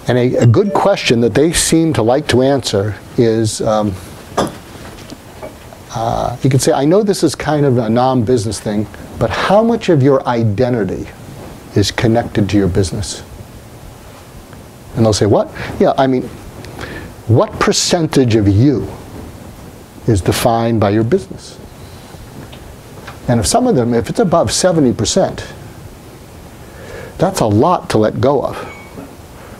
And a good question that they seem to like to answer is, you could say, I know this is kind of a non-business thing, but how much of your identity is connected to your business? And they'll say, what? Yeah, I mean, what percentage of you is defined by your business? And if some of them, if it's above 70%, that's a lot to let go of.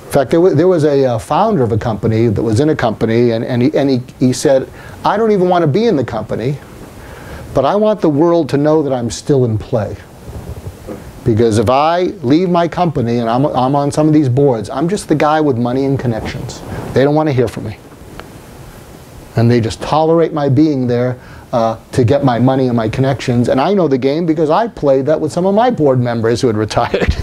In fact, there was a founder of a company that was in a company, and he said, I don't even want to be in the company, but I want the world to know that I'm still in play. Because if I leave my company and I'm on some of these boards, I'm just the guy with money and connections. They don't want to hear from me. And they just tolerate my being there to get my money and my connections. And I know the game because I played that with some of my board members who had retired.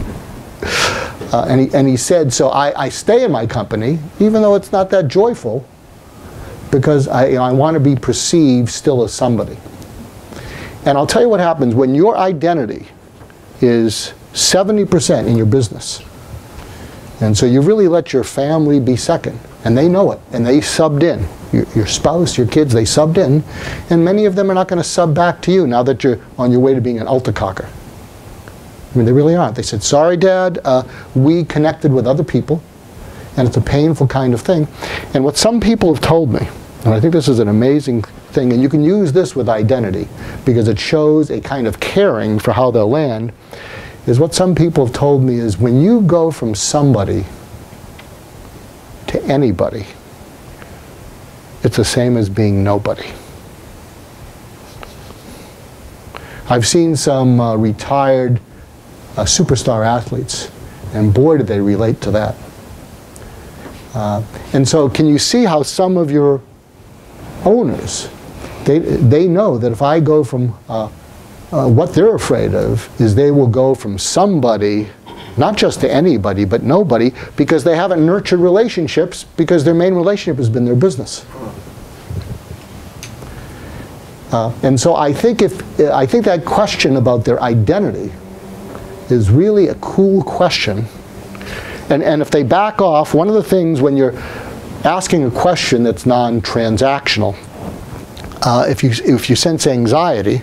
And he said, so I stay in my company, even though it's not that joyful, because I want to be perceived still as somebody. And I'll tell you what happens when your identity is 70% in your business. And so you really let your family be second. And they know it. And they subbed in. Your spouse, your kids, they subbed in. And many of them are not going to sub back to you now that you're on your way to being an ultra-cocker. I mean, they really aren't. They said, sorry, Dad, we connected with other people. And it's a painful kind of thing. And what some people have told me, and I think this is an amazing thing, and you can use this with identity because it shows a kind of caring for how they'll land, is what some people have told me is when you go from somebody to anybody, it's the same as being nobody. I've seen some retired superstar athletes, and boy, do they relate to that. And so can you see how some of your owners, they know that if I go from, what they're afraid of is they will go from somebody, not just to anybody, but nobody, because they haven't nurtured relationships because their main relationship has been their business. And so I think that question about their identity is really a cool question. And if they back off, one of the things when you're asking a question that's non-transactional, if you sense anxiety,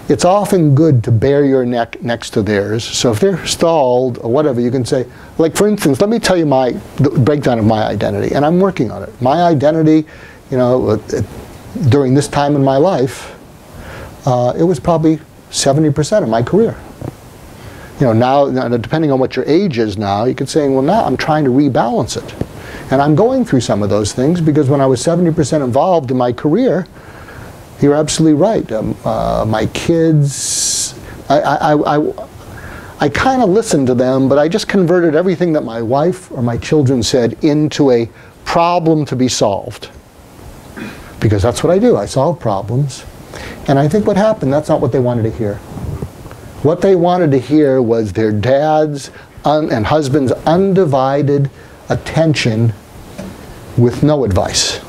it's often good to bare your neck next to theirs. So if they're stalled or whatever, you can say, like for instance, let me tell you the breakdown of my identity, and I'm working on it. My identity, you know, during this time in my life, it was probably 70% of my career. You know, now, depending on what your age is now, you could say, well, now I'm trying to rebalance it. And I'm going through some of those things because when I was 70% involved in my career, you're absolutely right. My kids, I kind of listened to them, but I just converted everything that my wife or my children said into a problem to be solved. Because that's what I do. I solve problems. And I think what happened, that's not what they wanted to hear. What they wanted to hear was their dad's and husband's undivided attention with no advice.